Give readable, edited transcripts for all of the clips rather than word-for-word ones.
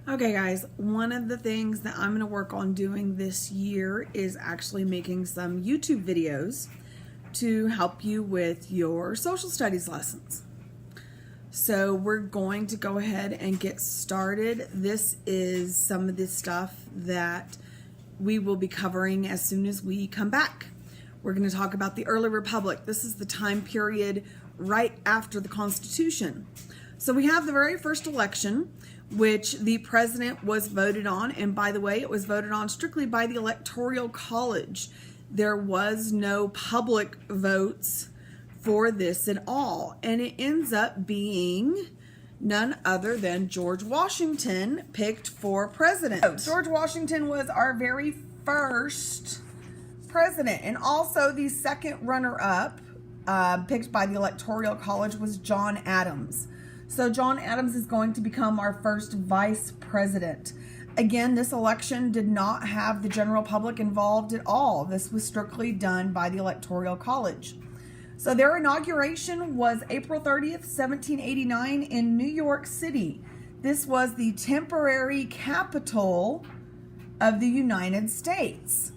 Okay guys, one of the things that I'm going to work on doing this year is actually making some YouTube videos to help you with your social studies lessons. So we're going to go ahead and get started. This is some of the stuff that we will be covering as soon as we come back. We're going to talk about the early republic. This is the time period right after the Constitution. So we have the very first election, which the president was voted on. And by the way, it was voted on strictly by the Electoral College. There was no public votes for this at all. And it ends up being none other than George Washington picked for president. So George Washington was our very first president. And also the second runner-up picked by the Electoral College was John Adams. So John Adams is going to become our first vice president. Again, this election did not have the general public involved at all. This was strictly done by the Electoral College. So their inauguration was April 30th, 1789 in New York City. This was the temporary capital of the United States.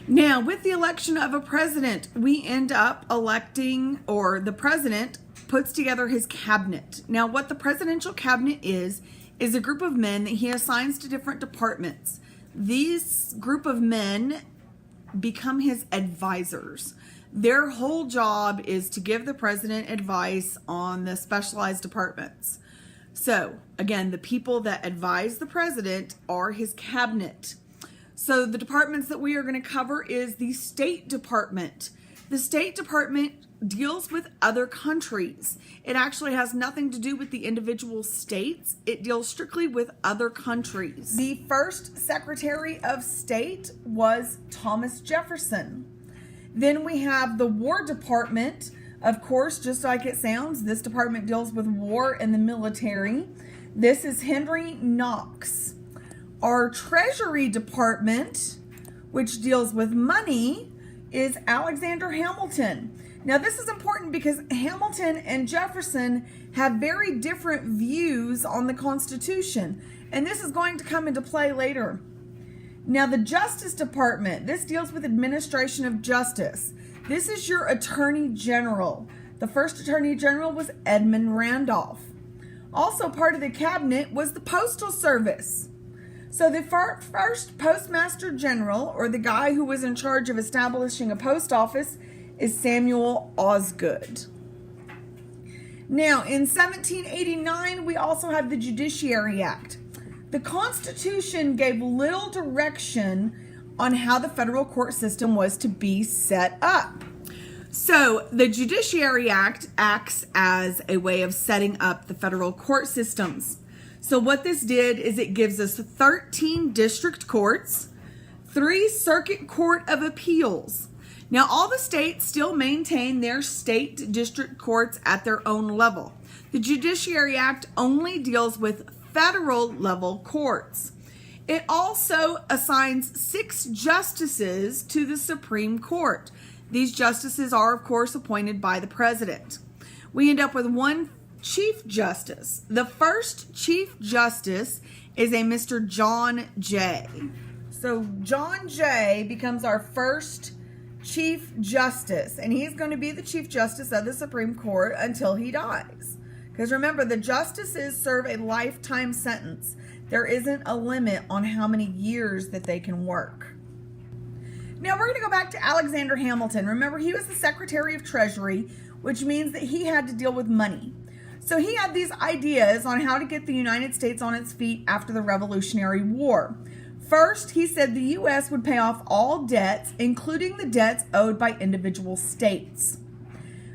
Now, with the election of a president, we end up electing, or the president puts together his cabinet. Now, what the presidential cabinet is a group of men that he assigns to different departments. These group of men become his advisors. Their whole job is to give the president advice on the specialized departments. So, again, the people that advise the president are his cabinet. So the departments that we are going to cover is the State Department. The State Department deals with other countries. It actually has nothing to do with the individual states. It deals strictly with other countries. The first Secretary of State was Thomas Jefferson. Then we have the War Department. Of course, just like it sounds, this department deals with war and the military. This is Henry Knox. Our Treasury Department, which deals with money, is Alexander Hamilton. Now, this is important because Hamilton and Jefferson have very different views on the Constitution, and this is going to come into play later. Now, the Justice Department, this deals with administration of justice. This is your Attorney General. The first Attorney General was Edmund Randolph. Also part of the cabinet was the Postal Service. So the first Postmaster General, or the guy who was in charge of establishing a post office, is Samuel Osgood. Now, in 1789, we also have the Judiciary Act. The Constitution gave little direction on how the federal court system was to be set up. So the Judiciary Act acts as a way of setting up the federal court systems. So what this did is it gives us 13 district courts, 3 circuit court of appeals. Now, all the states still maintain their state district courts at their own level. The Judiciary Act only deals with federal level courts. It also assigns 6 justices to the Supreme Court. These justices are, of course, appointed by the president. We end up with 1 Chief Justice. The first Chief Justice is a Mr. John Jay. So John Jay becomes our first Chief Justice, and he's going to be the Chief Justice of the Supreme Court until he dies. Because remember, the justices serve a lifetime sentence. There isn't a limit on how many years that they can work. Now we're going to go back to Alexander Hamilton. Remember, he was the Secretary of Treasury, which means that he had to deal with money. So he had these ideas on how to get the United States on its feet after the Revolutionary War. First, he said the U.S. would pay off all debts, including the debts owed by individual states.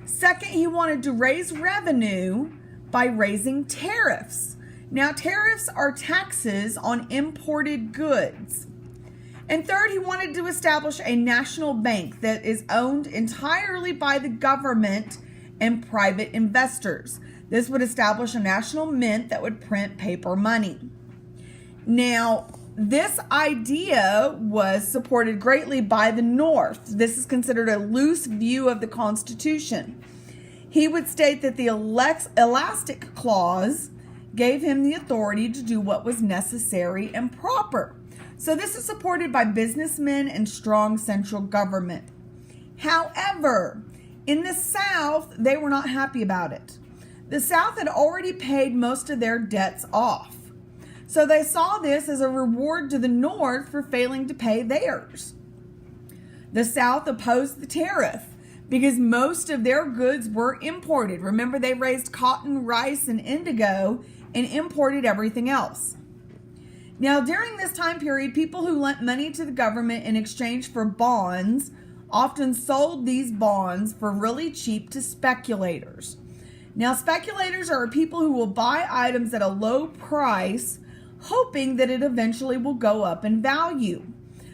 Second, he wanted to raise revenue by raising tariffs. Now, tariffs are taxes on imported goods. And third, he wanted to establish a national bank that is owned entirely by the government and private investors. This would establish a national mint that would print paper money. Now, this idea was supported greatly by the North. This is considered a loose view of the Constitution. He would state that the elastic clause gave him the authority to do what was necessary and proper. So this is supported by businessmen and strong central government. However, in the South, they were not happy about it. The South had already paid most of their debts off. So they saw this as a reward to the North for failing to pay theirs. The South opposed the tariff because most of their goods were imported. Remember, they raised cotton, rice, and indigo and imported everything else. Now, during this time period, people who lent money to the government in exchange for bonds often sold these bonds for really cheap to speculators. Now, speculators are people who will buy items at a low price, hoping that it eventually will go up in value.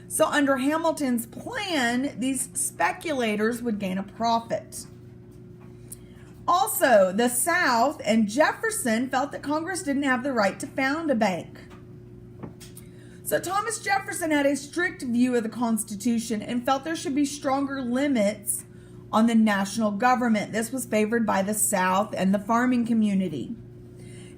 So under Hamilton's plan, these speculators would gain a profit. Also, the South and Jefferson felt that Congress didn't have the right to found a bank. So Thomas Jefferson had a strict view of the Constitution and felt there should be stronger limits on the national government. This was favored by the South and the farming community.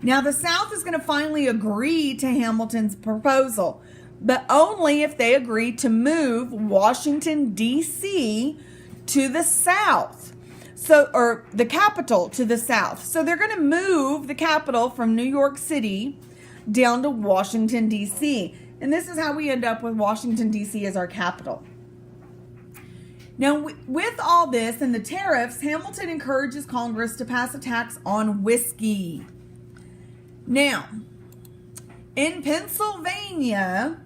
Now, the South is going to finally agree to Hamilton's proposal, but only if they agree to move Washington, D.C. to the South. Or the capital to the South. So they're going to move the capital from New York City down to Washington, D.C. And this is how we end up with Washington, D.C. as our capital. Now, with all this and the tariffs, Hamilton encourages Congress to pass a tax on whiskey. Now, in Pennsylvania,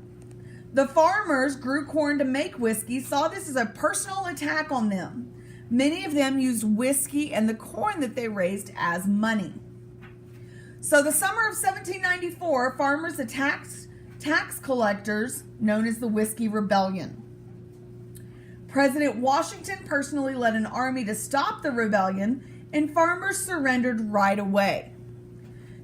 the farmers grew corn to make whiskey, saw this as a personal attack on them. Many of them used whiskey and the corn that they raised as money. So the summer of 1794, farmers attacked tax collectors, known as the Whiskey Rebellion. President Washington personally led an army to stop the rebellion, and farmers surrendered right away.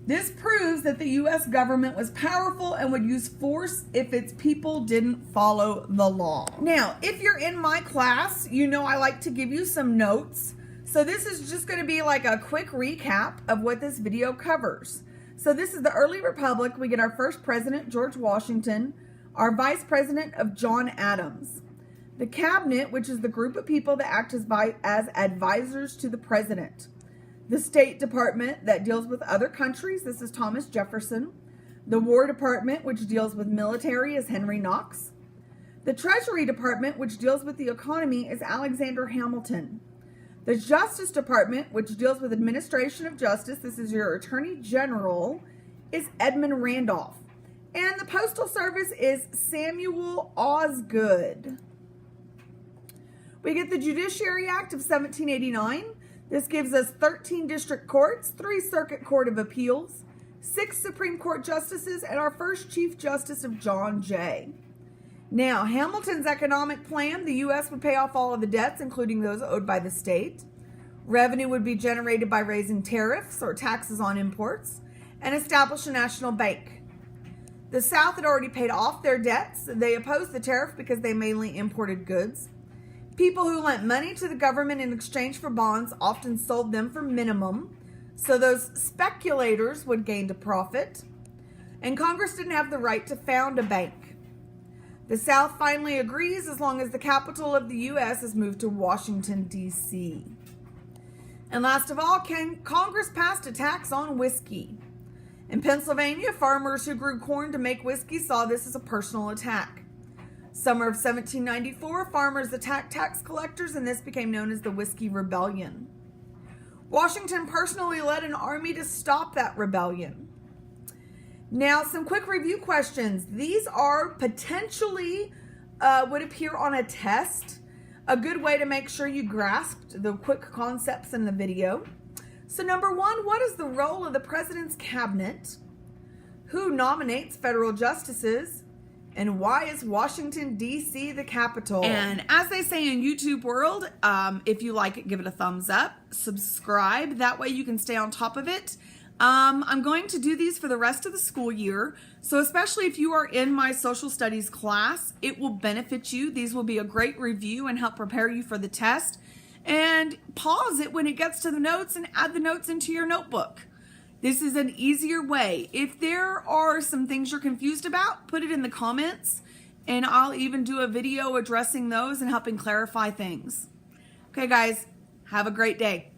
This proves that the U.S. government was powerful and would use force if its people didn't follow the law. Now, if you're in my class, you know I like to give you some notes. So this is just going to be like a quick recap of what this video covers. So this is the early republic. We get our first president, George Washington, our vice president of John Adams. The cabinet, which is the group of people that act as advisors to the president. The State Department that deals with other countries. This is Thomas Jefferson. The War Department, which deals with military, is Henry Knox. The Treasury Department, which deals with the economy, is Alexander Hamilton. The Justice Department, which deals with administration of justice, this is your Attorney General, is Edmund Randolph. And the Postal Service is Samuel Osgood. We get the Judiciary Act of 1789. This gives us 13 district courts, 3 circuit court of appeals, 6 Supreme Court justices, and our first Chief Justice of John Jay. Now, Hamilton's economic plan, the U.S. would pay off all of the debts, including those owed by the state. Revenue would be generated by raising tariffs or taxes on imports, and establish a national bank. The South had already paid off their debts. They opposed the tariff because they mainly imported goods. People who lent money to the government in exchange for bonds often sold them for minimum, so those speculators would gain a profit. And Congress didn't have the right to found a bank. The South finally agrees as long as the capital of the U.S. is moved to Washington, D.C. And last of all, Congress passed a tax on whiskey. In Pennsylvania, farmers who grew corn to make whiskey saw this as a personal attack. Summer of 1794, farmers attacked tax collectors, and this became known as the Whiskey Rebellion. Washington personally led an army to stop that rebellion. Now, some quick review questions. These are potentially would appear on a test. A good way to make sure you grasped the quick concepts in the video. So number 1, what is the role of the president's cabinet? Who nominates federal justices? And why is Washington, D.C. the capital? And as they say in YouTube world, if you like it, give it a thumbs up. Subscribe. That way you can stay on top of it. I'm going to do these for the rest of the school year. So especially if you are in my social studies class, it will benefit you. These will be a great review and help prepare you for the test. And pause it when it gets to the notes and add the notes into your notebook. This is an easier way. If there are some things you're confused about, put it in the comments, and I'll even do a video addressing those and helping clarify things. Okay, guys, have a great day.